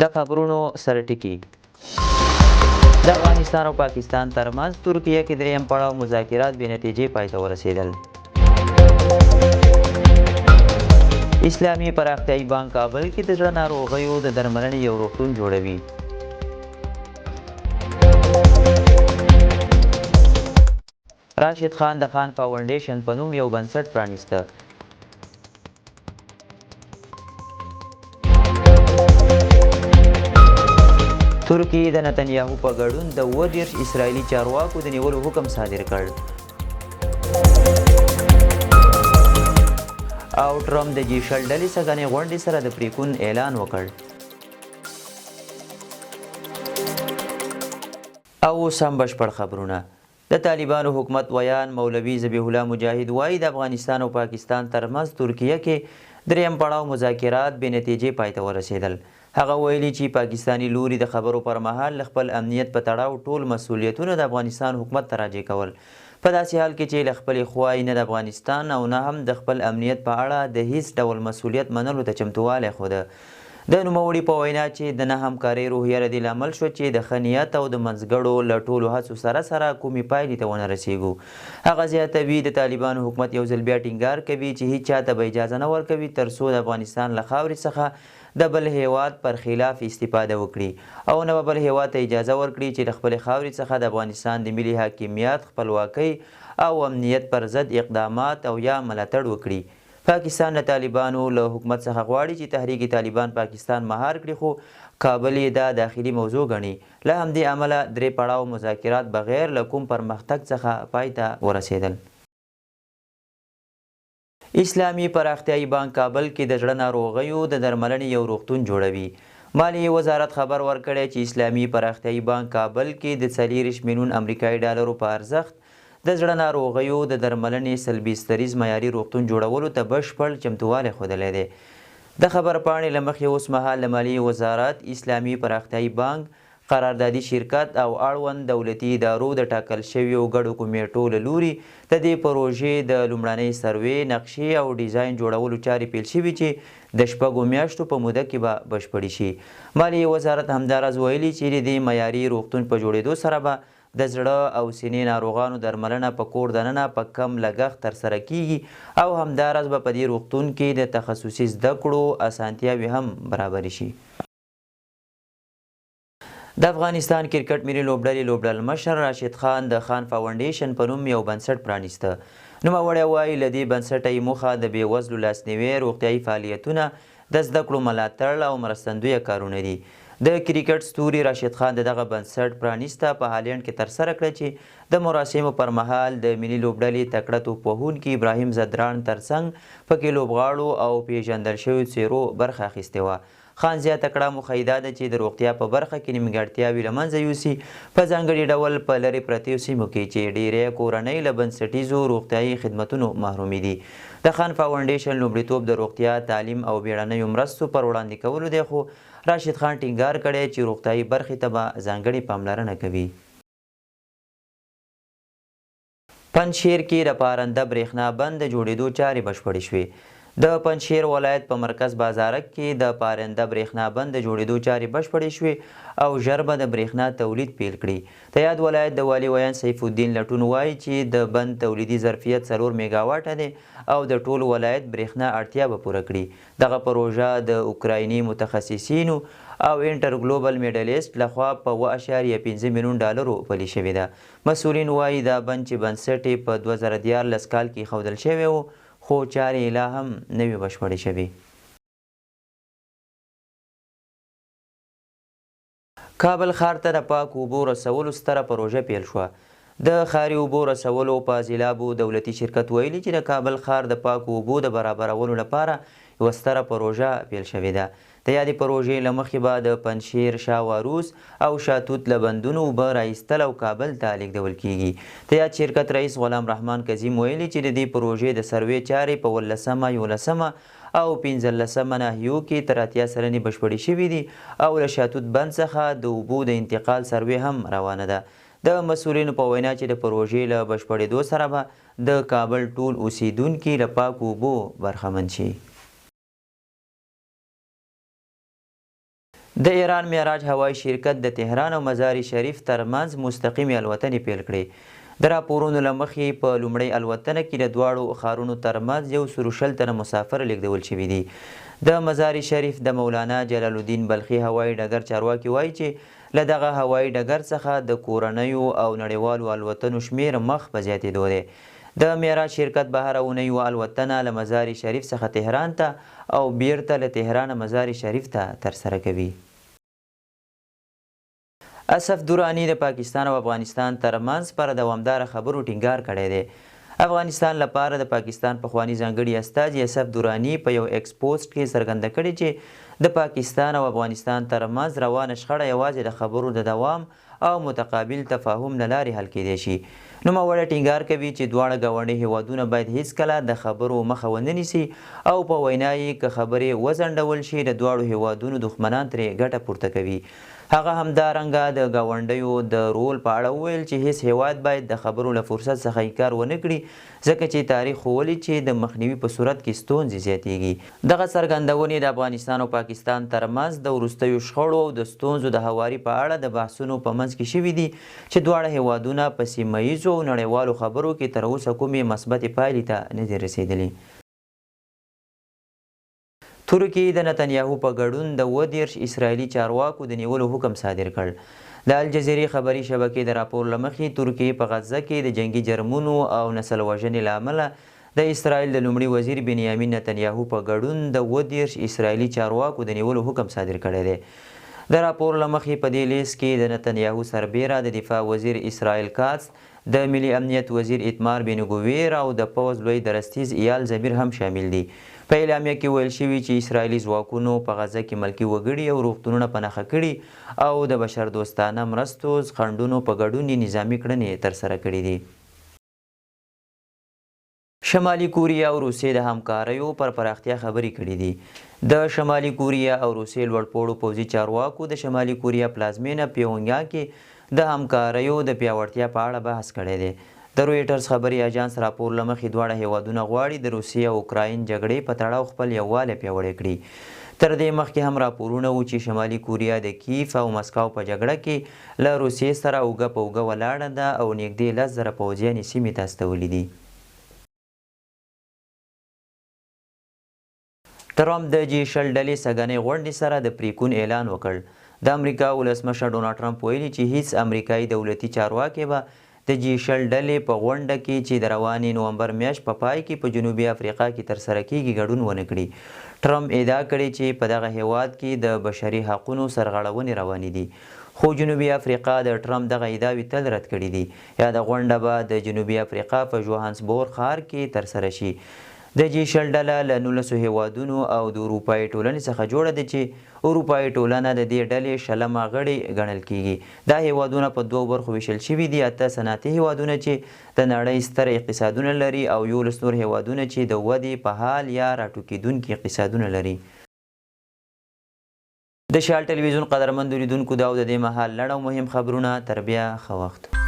د خبرونو سرټکی د افغانستان او پاکستان ترمنځ ترکیه کې دریم پړاو مذاکرات بې نتیجې پای ته ورسېدل. اسلامي پراختیایي بانک کابل کې د زړه ناروغیو د درملنې یو روغتون جوړوي. راشد خان د خان فاونډیشن په نوم یو بنسټ پرانیسته. ترکیې د نتنیاهو په ګډون د 27 اسرائیلي چارواکو د نیولو حکم صادر کړ. او ټرمپ د جی شل ډلې څخه غونډې سره د پریکون اعلان وکړ. او سم بشپړ خبرونه. د طالبانو حکومت ویان مولوي ذبیح الله مجاهد وایي د افغانستان او پاکستان ترمنځ ترکیه کې دریم پړاو مذاکرات بې نتیجې پای ته ورسېدل. هغه ویلي چې پاکستاني لوري د خبرو پر مهال خپل امنیت په تړاو ټول مسؤلیتونه د افغانستان حکومت ته راجع کول، په داسې حال کې چې له خپلې خوا نه د افغانستان او نه هم د خپل امنیت په اړه د هیڅ ډول مسؤلیت منلو ته چمتووالی ښوده. د نوموړي په وینا چې د نه همکارۍ روحیه ردې لامل شوه چې د ښه نیت او د منځګړو له ټولو هڅو سره کومې پایلې ته ونه رسیږو. هغه زیاتوي د طالبانو حکومت یو ځل بیا ټینګار کوي چې هیڅ چاته به اجازه نه ورکوي تر څو د افغانستان له خاورې څخه د بل هیواد پر خلاف استفاده وکړي او نه به بل هیواد ته اجازه ورکړي چې د خپلې خاورې څخه د افغانستان د ملي حاکمیت، خپلواکۍ او امنیت پر ضد اقدامات او یا ملاتړ وکړي. پاکستان د طالبانو له حکومت څخه غواړي چې تحریک طالبان پاکستان مهار کړي، خو کابل یې دا داخلي موضوع ګڼي. له همدې امله درې پړاو مذاکرات بغیر له کوم پرمختګ څخه پای ته ورسېدل. اسلامي پراختیایي بانک کابل کې د زړه ناروغیو د درملنې یو روغتون جوړوي. مالیې وزارت خبر ورکړی چې اسلامي پراختیایي بانک کابل کې د 40 میلیون امریکایي ډالرو په ارزښت د زړه ناروغیو د درملنې سلبیستریز معیاري روغتون جوړولو ته بشپړ چمتووالی ښودلی دی. د خبرپاڼې له مخې اوس مهال د مالیې وزارت، اسلامي پراختیایي بانک، قراردادي شرکت او اړوند دولتي ادارو د ټاکل شویو ګډو کمیټو له لوري د دې پروژې د لومړنۍ سروې، نقشې او ډیزاین جوړولو چارې پیل شوي چې د 6 میاشتو په موده کې به بشپړې شي. مالیې وزارت همداراز ویلي چې د دې معیاري روغتون په جوړېدو سره به د زړه او سینې ناروغانو درملنه په کور دننه په کم لګښت ترسره کیږي او همداراز به په دې روغتون کې د تخصصي زده کړو اسانتیاوې هم برابرې شي. د افغانستان کرکټ ملي لوبډلې لوبډلمشر راشد خان د خان فاونډیشن په نوم یو بنسټ پرانیسته. نوموړی وایي له دې بنسټه یې موخه د بېوزلو لاسنیوی، روغتیایي فعالیتونه، د زده کړو ملاتړ او مرستندویه کارونه دي. د کرکټ ستوري راشد خان دغه بنسټ پرانیسته په هالینډ کې ترسره کړه چې د مراسمو پر مهال د ملي لوبډلې تکړه توپوهونکي ابراهیم زدران ترڅنګ پکې لوبغاړو او پیژندل شویو څیرو برخه اخیستې وه. خان زیاته کړه موخه یې دا ده چې د روغتیا په برخه کې نیمګړتیاوې له منځه یوسي، په ځانګړي ډول په لرې پرتیو سیمو کې چې ډیری کورنۍ له بنسټیزو روغتیایي خدمتونو محرومې دي. د خان فاونډیشن لومړیتوب د روغتیا، تعلیم او بیړنیو مرستو پر وړاندې کولو دی، خو راشد خان ټینګار کړی چې روغتیایي برخې ته به ځانګړې پاملرنه کوي. پنجشیر کې د پارنده برېښنا بند د جوړېدو چارې بشپړې شوې. د پنجشیر ولایت په مرکز بازارک کې د پارنده برېښنا بند د جوړېدو چارې بشپړې شوې او ژر به د برېښنا تولید پیل کړي. د یاد ولایت د والي ویان سیف الدین لټون وایي چې د بند تولیدي ظرفیت 4 میګاواټه دی او د ټول ولایت برېښنا اړتیا به پوره کړي. دغه پروژه د اوکرایني متخصصینو او انټر ګلوبل میډلیسټ لخوا په 1.5 میلیون ډالرو پلي شوې ده. مسؤلین وایي دا بند چې بنسټ یې په 2014 کال کې ایښودل شوی و، خو چارې لا هم نه وي بشپړې شوې. کابل ښار ته د پاکو اوبو رسولو ستره پروژه پیل شوه. د ښاري اوبو رسولو فاضلابو دولتي شرکت ویلي چې د کابل ښار د پاکو اوبو د برابرولو لپاره یوه ستره پروژه پیل شوې ده. د یادې پروژې له مخې به د پنجشیر، شاواروس او شاتوت له بندونو اوبه راایستل او کابل ته لیږدول کیږي. د یاد شرکت رئیس غلام رحمان کظیم ویلي چې د دې پروژې د سروې چارې په 18مه، 11مه او 15مه ناحیو کې تر 80 سلنې بشپړې شوي دي او له شاتوت بند څخه د اوبو د انتقال سروې هم روانه ده. د مسؤلینو په وینا چې د پروژې له بشپړېدو سره به د کابل ټول اوسیدونکي له پاکو اوبو برخمن شي. د ایران معراج هوایي شرکت د تهران او مزار شریف ترمنځ مستقیمې الوتنې پیل کړې. د راپورونو له مخې په لومړۍ الوتنه کې د دواړو ښارونو ترمنځ 160 تنه مسافر لیږدول شوي دي. د مزار شریف د مولانا جلال الدین بلخي هوایي ډګر چارواکي وایي چې له دغه هوایي ډګر څخه د کورنیو او نړیوالو الوتنو شمیر مخ په زیاتېدو دی. د معراج شرکت به هره اونۍ یوه الوتنه له مزار شریف څخه تهران ته او بیرته له تهران مزار شریف ته ترسره کوي. اسف درانی د پاکستان او افغانستان ترمنځ پر دوامداره خبرو ټینګار کړی دی. افغانستان لپاره د پاکستان پخوانی ځانګړي استازي اسف درانی په یو ایکس پوسټ کې څرګنده کړې چې د پاکستان او افغانستان ترمنځ روانه شخړه یوازې د خبرو د دوام او متقابل تفاهم نه لارې حل کیدای شي. نوموړی ټینګار کوي چې دواړه ګاونډي هیوادونه باید هیڅکله د خبرو مخه ونه نیسي او په وینا یې که خبرې وځنډول شي د دواړو هیوادونو دښمنان ترې ګټه پورته کوي. هغه همدارنګه د ګاونډیو د رول په اړه وویل چې هیڅ هیواد باید د خبرو له فرصت څخه انکار ونه کړي ځکه چې تاریخ ښوولي چې د مخنیوي په صورت کې ستونزې زیاتیږي. دغه څرګندونې د افغانستان او پاکستان ترمنځ د وروستیو شخړو او د ستونزو د هواري په اړه د بحثونو په منځ کې شوي دي چې دواړه هیوادونه په سیمه ییزو او نړیوالو خبرو کې تر اوسه کومې مثبتې پایلې ته نه دي رسېدلي. ترکیې د نتنیاهو په ګډون د 30 اسرائیلي چارواکو د نیولو حکم صادر کړ. د الجزیرې خبري شبکې د راپور له مخې ترکیې په غزه کې د جنگي جرمونو او نسل وژنې له امله د اسرائیل د لومړي وزیر بنیامین نتنیاهو په ګډون د 30 اسرائیلي چارواکو د نیولو حکم صادر کړی دی. د راپور له مخې په دې لیست کې د نتنیاهو سربیره د دفاع وزیر اسرائیل کاц، د ملي امنیت وزیر ایتمار بن ګویر او د پوځ لوی درستیز ایال زمیر هم شامل دي. په اعلامیه کې ویل شوي چې اسرائیلي ځواکونو په غزه کې ملکي وګړي او روغتونونه په نښه کړي او د بشردوستانه مرستو خنډونو په ګډون نظامي کړنې ترسره کړي دي. شمالي کوریا او روسیې د همکاریو پر پراختیا خبرې کړي دي. د شمالي کوریا او روسیې لوړپوړو پوځي چارواکو د شمالي کوریا پلازمینه پیونګیانګ کې د همکاریو د پیاوړتیا په اړه بحث کړی دی. د رویټرز خبري اژانس راپور له مخې دواړه هیوادونه غواړي د روسیې او اوکراین جګړې په تړاو خپل یووالی پیاوړی کړي. تر دې مخکې هم راپورونه وو چې شمالي کوریا د کیف او مسکو په جګړه کې له روسیې سره اوږه په اوږه ولاړه ده او نږدې 10,000 پوځیان یې سیمې ته استولي دي. ټرمپ د G20 ډلې سږنۍ غونډې سره د پریکون اعلان وکړ. د امریکا ولسمشر ډونالډ ټرمپ ویلي چې هیڅ امریکایي دولتي چارواکی به د G20 ډلې په غونډه کې چې د روانې نومبر میاشت په پای کې په جنوبي افریقا کې ترسره کیږي ګډون ونه کړي. ټرمپ ادعا کړې چې په دغه هیواد کې د بشري حقونو سرغړونې روانې دي، خو جنوبي افریقا د ټرمپ دغه ادعاوې تل رد کړي دي. یاده غونډه به د جنوبي افریقا په جوهانسبورګ ښار کې ترسره شي. د G20 ډله له 19 هیوادونو او د اروپایي ټولنې څخه جوړه ده چې اروپایي ټولنه د دې ډلې 20مه غړی ګڼل کیږي. دا هیوادونه په دوو برخو ویشل شوي دي، 8 صنعتي هیوادونه چې د نړۍ ستر اقتصادونه لري او 11 نور هیوادونه چې د ودې په حال یا راټوکېدونکي اقتصادونه لري. د شال ټلویزیون قدرمن لیدونکو دا او د دې مهال لړ او مهم خبرونه تر بیا ښه وخت.